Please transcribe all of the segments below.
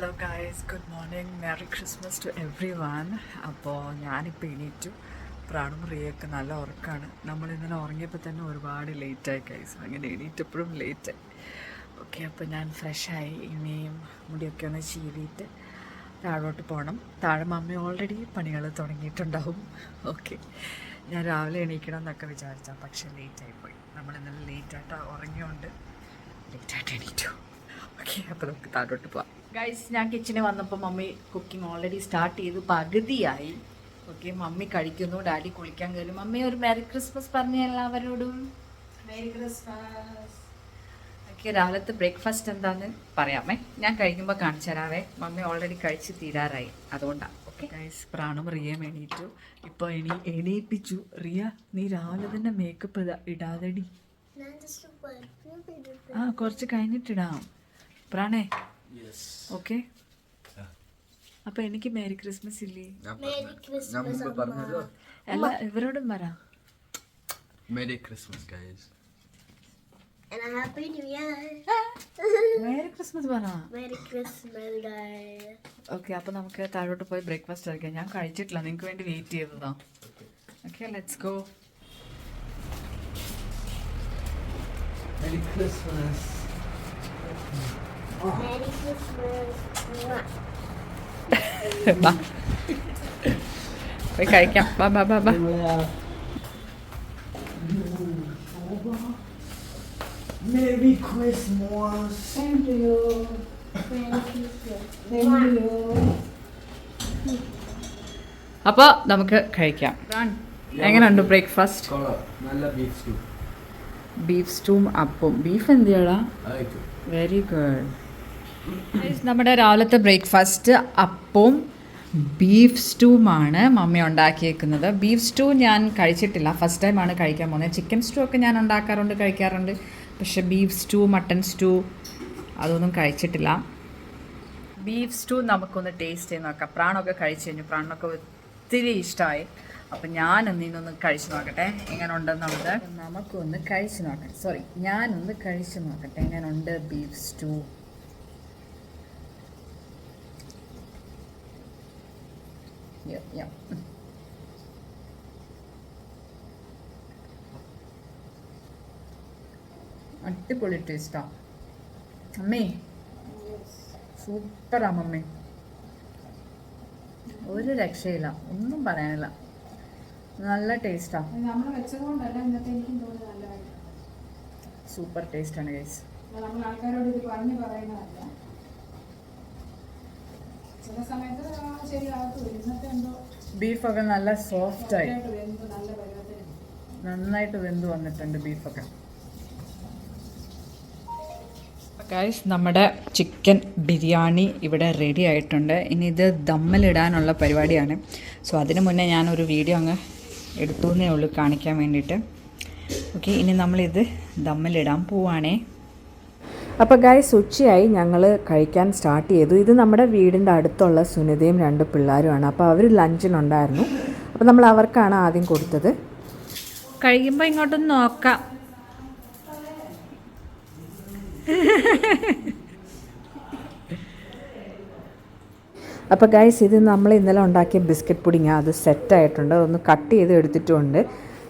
Hello guys, good morning, merry Christmas to every one. അപ്പോൾ ഞാനിപ്പോൾ എണീറ്റു. പ്രാണും റിയൊക്കെ നല്ല ഉറക്കമാണ്. നമ്മൾ ഇന്നലെ ഉറങ്ങിയപ്പോൾ തന്നെ ഒരുപാട് ലേറ്റായി ഗൈസ്. അങ്ങനെ എണീറ്റപ്പോഴും ലേറ്റായി. ഓക്കെ, അപ്പോൾ ഞാൻ ഫ്രഷായി. ഇനിയും മുടിയൊക്കെ ഒന്ന് ചീവിയിട്ട് താഴോട്ട് പോകണം. താഴെ മമ്മി ഓൾറെഡി പണികൾ തുടങ്ങിയിട്ടുണ്ടാവും. ഓക്കെ, ഞാൻ രാവിലെ എണീക്കണം എന്നൊക്കെ വിചാരിച്ചാൽ പക്ഷേ ലേറ്റായിപ്പോയി. നമ്മൾ ഇന്നലെ ലേറ്റായിട്ട് ഉറങ്ങിയോണ്ട് ലേറ്റായിട്ട് എണീറ്റു. ഓക്കെ, അപ്പോൾ നമുക്ക് താഴോട്ട് പോവാം. ഗൈസ്, ഞാൻ കിച്ചണിൽ വന്നപ്പോൾ മമ്മി കുക്കിംഗ് ഓൾറെഡി സ്റ്റാർട്ട് ചെയ്തു, പകുതിയായി. ഓക്കെ, മമ്മി കഴിക്കുന്നു, ഡാഡി കുളിക്കാൻ കയറി. മമ്മി ഒരു മെറി ക്രിസ്മസ് പറഞ്ഞ എല്ലാവരോടും. Merry Christmas. ഓക്കെ, രാവിലത്തെ ബ്രേക്ക്ഫാസ്റ്റ് എന്താണെന്ന് പറയാമേ. ഞാൻ കഴിക്കുമ്പോൾ കാണിച്ചു തരാവേ. മമ്മി ഓൾറെഡി കഴിച്ച് തീരാറായി, അതുകൊണ്ടാണ്. ഓക്കെ ഗൈസ്, പ്രാണും റിയയും എണീറ്റു. ഇപ്പോൾ എണീപ്പിച്ചു. റിയ, നീ രാവിലെ തന്നെ മേക്കപ്പ് ഇടാതെടി. ആ, കുറച്ച് കഴിഞ്ഞിട്ടിടാം പ്രാണേ. ഓക്കെ, അപ്പൊ എനിക്ക് മേരി ക്രിസ്മസ് ഇല്ലേ? അല്ല, ഇവരോടും പറ merry Christmas guys. Merry Christmas പറ. Christmas. ഓക്കെ, അപ്പൊ നമുക്ക് താഴോട്ട് പോയി ബ്രേക്ക്ഫാസ്റ്റ് കഴിക്കാം. ഞാൻ കഴിച്ചിട്ടില്ല, നിങ്ങൾക്ക് വേണ്ടി വെയിറ്റ് ചെയ്തതാ. Okay, let's go. Merry Christmas. Merry Christmas. ബാ, പോയി കഴിക്കാം. ബാ ബാ ബാ ബാ. Merry Christmas. Thank you. Merry Christmas. അപ്പൊ നമുക്ക് കഴിക്കാം. എങ്ങനെയുണ്ട് ബ്രേക്ക്ഫാസ്റ്റ്? നല്ല ബീഫ് സ്റ്റൂ. ബീഫ് സ്റ്റൂം അപ്പവും. ബീഫ് എന്തിയാടാ? Very good. നമ്മുടെ രാവിലത്തെ ബ്രേക്ക്ഫാസ്റ്റ് അപ്പവും ബീഫ് സ്റ്റൂമാണ് മമ്മി ഉണ്ടാക്കിയേക്കുന്നത്. ബീഫ് സ്റ്റൂ ഞാൻ കഴിച്ചിട്ടില്ല, ഫസ്റ്റ് ടൈമാണ് കഴിക്കാൻ പോകുന്നത്. ചിക്കൻ സ്റ്റൂ ഒക്കെ ഞാൻ കഴിക്കാറുണ്ട്. പക്ഷേ ബീഫ് സ്റ്റൂ, മട്ടൺ സ്റ്റൂ അതൊന്നും കഴിച്ചിട്ടില്ല. ബീഫ് സ്റ്റൂ നമുക്കൊന്ന് ടേസ്റ്റ് ചെയ്ത് നോക്കാം. പ്രാണൊക്കെ കഴിച്ചു കഴിഞ്ഞു. പ്രാണൊക്കെ ഒത്തിരി ഇഷ്ടമായി. അപ്പം ഞാനൊന്ന് കഴിച്ചു നോക്കട്ടെ എങ്ങനെ ഉണ്ടെന്നുള്ളത്. നമുക്കൊന്ന് കഴിച്ചു നോക്കാം. ഞാനൊന്ന് കഴിച്ചു നോക്കട്ടെ എങ്ങനെയുണ്ട് ബീഫ് സ്റ്റൂ. അടിപൊളി ടേസ്റ്റാ അമ്മേ. സൂപ്പറാ മമ്മി, ഒരു രക്ഷയില്ല, ഒന്നും പറയാനില്ല. നല്ല ടേസ്റ്റാ, സൂപ്പർ ടേസ്റ്റാണ് ഗൈസ്. ബീഫൊക്കെ നല്ല സോഫ്റ്റായി, നന്നായിട്ട് വെന്ത് വന്നിട്ടുണ്ട് ബീഫൊക്കെ. ഗൈസ്, നമ്മുടെ ചിക്കൻ ബിരിയാണി ഇവിടെ റെഡി ആയിട്ടുണ്ട്. ഇനി ഇത് ദമ്മിലിടാനുള്ള പരിപാടിയാണ്. സോ അതിന് മുന്നേ ഞാനൊരു വീഡിയോ അങ്ങ് എടുത്തുവെന്നേ ഉള്ളൂ കാണിക്കാൻ വേണ്ടിയിട്ട്. ഓക്കെ, ഇനി നമ്മളിത് ദമ്മിലിടാൻ പോവാണേ. അപ്പോൾ ഗൈസ്, ഉച്ചയായി, ഞങ്ങൾ കഴിക്കാൻ സ്റ്റാർട്ട് ചെയ്തു. ഇത് നമ്മുടെ വീടിൻ്റെ അടുത്തുള്ള സുനിതയും 2 പിള്ളേരുമാണ്. അപ്പോൾ അവർ ലഞ്ചിനുണ്ടായിരുന്നു. അപ്പോൾ നമ്മൾ അവർക്കാണ് ആദ്യം കൊടുത്തത്. കഴിക്കുമ്പോൾ ഇങ്ങോട്ടൊന്ന് നോക്കാം. അപ്പോൾ ഗൈസ്, ഇത് നമ്മൾ ഇന്നലെ ഉണ്ടാക്കിയ ബിസ്ക്കറ്റ് പുഡിങ്, അത് സെറ്റായിട്ടുണ്ട്. അതൊന്ന് കട്ട് ചെയ്ത് എടുത്തിട്ടുമുണ്ട്.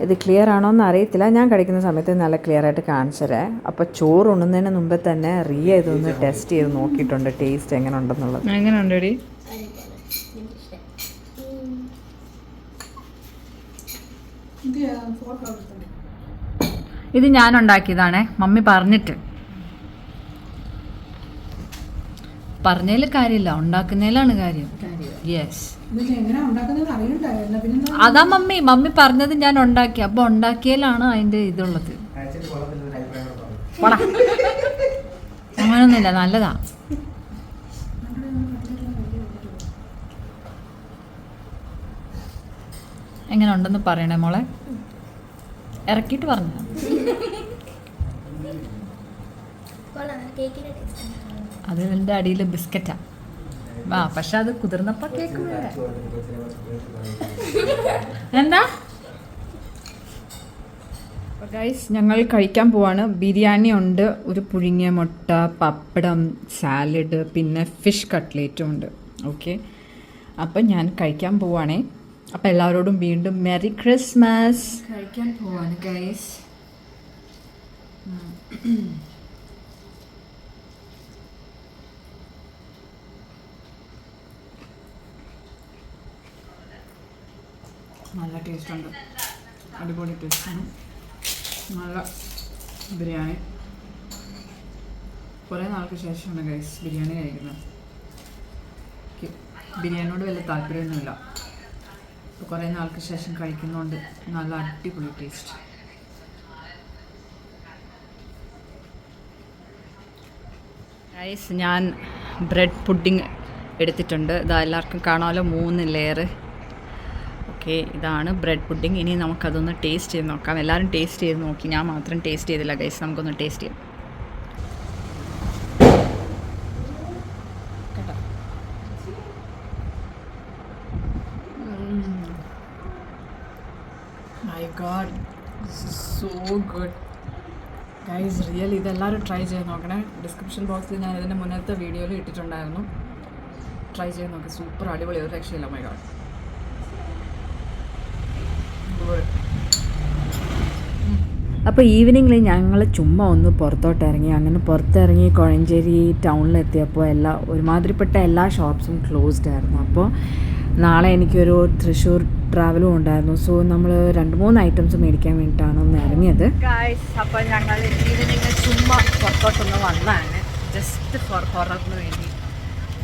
ഇത് ക്ലിയർ ആണോ എന്ന് അറിയത്തില്ല. ഞാൻ കഴിക്കുന്ന സമയത്ത് നല്ല ക്ലിയർ ആയിട്ട് കാണിച്ചതരേ. അപ്പോൾ ചോറ് ഉണ്ണുന്നതിന് മുമ്പ് തന്നെ റിയ ഇതൊന്ന് ടെസ്റ്റ് ചെയ്ത് നോക്കിയിട്ടുണ്ട്, ടേസ്റ്റ് എങ്ങനെ ഉണ്ടെന്നുള്ളത്. എങ്ങനെയുണ്ടടി? ഇത് ഞാൻ ഉണ്ടാക്കിയതാണേ, മമ്മി പറഞ്ഞതിൽ കാര്യമില്ല, ഉണ്ടാക്കുന്നതിലാണ് കാര്യം. യെസ്, അതാ മമ്മി പറഞ്ഞത് ഞാൻ ഉണ്ടാക്കി. അപ്പൊ ഉണ്ടാക്കിയാലാണ് അതിന്റെ ഇതുള്ളത്. അങ്ങനൊന്നുമില്ല, നല്ലതാ. എങ്ങനെ ഉണ്ടെന്ന് പറയണേ മോളെ, ഇറക്കിയിട്ട് പറഞ്ഞു. അതിൻ്റെ അടിയിൽ ബിസ്ക്കറ്റാ. പക്ഷെ അത് കുതിർന്നപ്പോ കേക്ക് എന്താ ഗൈസ് ഞങ്ങൾ കഴിക്കാൻ പോവാണ്. ബിരിയാണി ഉണ്ട്, ഒരു പുഴുങ്ങിയ മുട്ട, പപ്പടം, സാലഡ്, പിന്നെ ഫിഷ് കട്ട്ലേറ്റും ഉണ്ട്. ഓക്കെ, അപ്പം ഞാൻ കഴിക്കാൻ പോവാണേ. അപ്പം എല്ലാവരോടും വീണ്ടും മെറി ക്രിസ്മസ്. കഴിക്കാൻ പോവാണ് ഗൈസ്. നല്ല ടേസ്റ്റ് ഉണ്ട്, അടിപൊളി ടേസ്റ്റാണ്. നല്ല ബിരിയാണി. കുറേ നാൾക്ക് ശേഷമാണ് ഗൈസ് ബിരിയാണി കഴിക്കുന്നത്. ബിരിയാണിയോട് വലിയ താല്പര്യമൊന്നുമില്ല, ഇപ്പോൾ കുറേ നാൾക്ക് ശേഷം കഴിക്കുന്നതുകൊണ്ട് നല്ല അടിപൊളി ടേസ്റ്റ്. ഗൈസ് ഞാൻ ബ്രെഡ് പുഡിങ് എടുത്തിട്ടുണ്ട്. ഇതാ എല്ലാവർക്കും കാണാമല്ലോ, 3 ലെയർ. ഓക്കെ, ഇതാണ് ബ്രെഡ് പുഡിങ്. ഇനി നമുക്കതൊന്ന് ടേസ്റ്റ് ചെയ്ത് നോക്കാം. എല്ലാവരും ടേസ്റ്റ് ചെയ്ത് നോക്കി, ഞാൻ മാത്രം ടേസ്റ്റ് ചെയ്തില്ല ഗൈസ്. നമുക്കൊന്ന് ടേസ്റ്റ് ചെയ്യാം കേട്ടോ. My God, so good guys, real. ഇതെല്ലാവരും ട്രൈ ചെയ്ത് നോക്കണേ. ഡിസ്ക്രിപ്ഷൻ ബോക്സിൽ ഞാൻ ഇതിൻ്റെ മുന്നത്തെ വീഡിയോയിൽ ഇട്ടിട്ടുണ്ടായിരുന്നു. ട്രൈ ചെയ്ത് നോക്കി, സൂപ്പർ അടിപൊളി, ഒരു രക്ഷയില്ല. My God. അപ്പോൾ ഈവനിങ്ങിൽ ഞങ്ങൾ ചുമ്മാ ഒന്ന് പുറത്തോട്ട് ഇറങ്ങി. അങ്ങനെ പുറത്തിറങ്ങി കോഴഞ്ചേരി ടൗണിലെത്തിയപ്പോൾ ഒരുമാതിരിപ്പെട്ട എല്ലാ ഷോപ്സും ക്ലോസ്ഡ് ആയിരുന്നു. അപ്പോൾ നാളെ എനിക്കൊരു തൃശ്ശൂർ ട്രാവലും ഉണ്ടായിരുന്നു. സോ നമ്മൾ 2-3 ഐറ്റംസ് മേടിക്കാൻ വേണ്ടിയിട്ടാണ് ഒന്ന് ഇറങ്ങിയത്. അപ്പോൾ ഞങ്ങൾ ഈവനിങ് ചുമ്മാ പുറത്തോട്ടൊന്ന് വന്നതാണ്, ജസ്റ്റ് ഹൊററിന് വേണ്ടി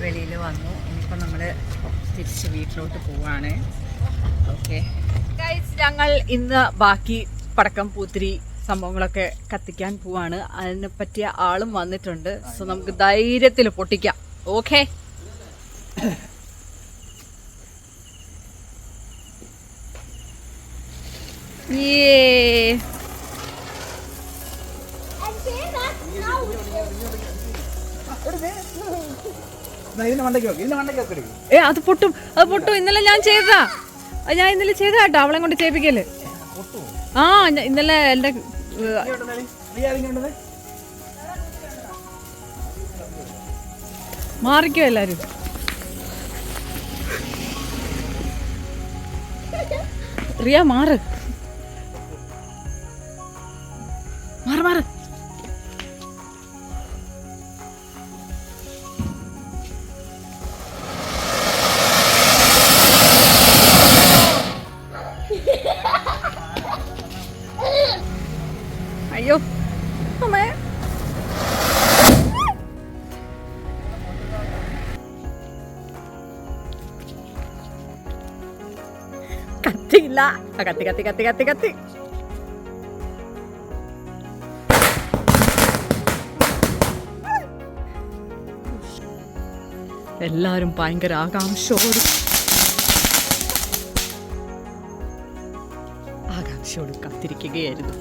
വെളിയിൽ വന്നു. ഇനിയിപ്പോൾ നമ്മൾ തിരിച്ച് വീട്ടിലോട്ട് പോവുകയാണ്. ഓക്കെ ഗൈസ്, ഞങ്ങൾ ഇന്ന് ബാക്കി പടക്കം, പൂത്തിരി സംഭവങ്ങളൊക്കെ കത്തിക്കാൻ പോവാണ്. അതിനെ പറ്റിയ ആളും വന്നിട്ടുണ്ട്. സോ നമുക്ക് ധൈര്യത്തിൽ പൊട്ടിക്കാം. ഓക്കെ, അത് പൊട്ടും, അത് പൊട്ടും. ഇന്നലെ ഞാൻ ചെയ്തതാ കേട്ടോ, അവളെ കൊണ്ട് ചെയ്യിപ്പിക്കല്. ആ, ഇന്നലെ എൻ്റെ മാറിക്കോ എല്ലാരും. റിയ മാറ്. അയ്യോ അമ്മേ, കത്തിയില്ല. കത്തി. എല്ലാരും ഭയങ്കര ആകാംക്ഷയോട് കാത്തിരിക്കുകയായിരുന്നു.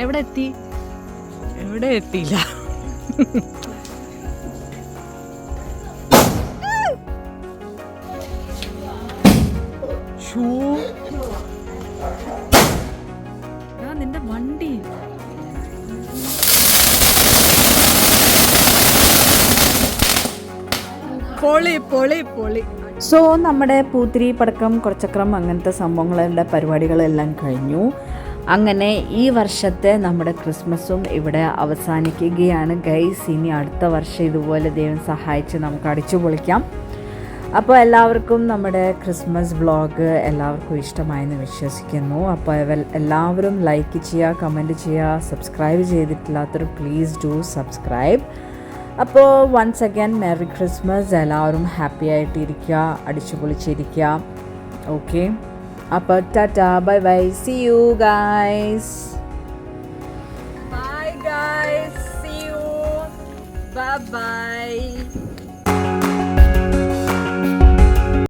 എവിടെ എത്തി? എവിടെ എത്തിയില്ല. നിന്റെ വണ്ടി പൊളി പൊളി പൊളി. സോ നമ്മുടെ പൂത്തിരി പടക്കം കുറച്ചക്രം അങ്ങനത്തെ സംഭവങ്ങളുടെ പരിപാടികളെല്ലാം കഴിഞ്ഞു. അങ്ങനെ ഈ വർഷത്തെ നമ്മുടെ ക്രിസ്മസും ഇവിടെ അവസാനിക്കുകയാണ് ഗൈസ്. ഇനി അടുത്ത വർഷം ഇതുപോലെ ദൈവം സഹായിച്ച് നമുക്ക് അടിച്ചു പൊളിക്കാം. അപ്പോൾ എല്ലാവർക്കും നമ്മുടെ ക്രിസ്മസ് വ്ളോഗ് എല്ലാവർക്കും ഇഷ്ടമായെന്ന് വിശ്വസിക്കുന്നു. അപ്പോൾ എല്ലാവരും ലൈക്ക് ചെയ്യുക, കമൻറ്റ് ചെയ്യുക, സബ്സ്ക്രൈബ് ചെയ്തിട്ടില്ലാത്തവർ പ്ലീസ് ഡു സബ്സ്ക്രൈബ്. അപ്പോൾ വൺസ് അഗൈൻ മെറി ക്രിസ്മസ്. എല്ലാവരും ഹാപ്പി ആയിട്ടിരിക്കുക, അടിച്ചു പൊളിച്ചിരിക്കുക. ഓക്കെ, അപ്പോൾ tata, bye bye, see you guys. Bye guys, see you, bye by.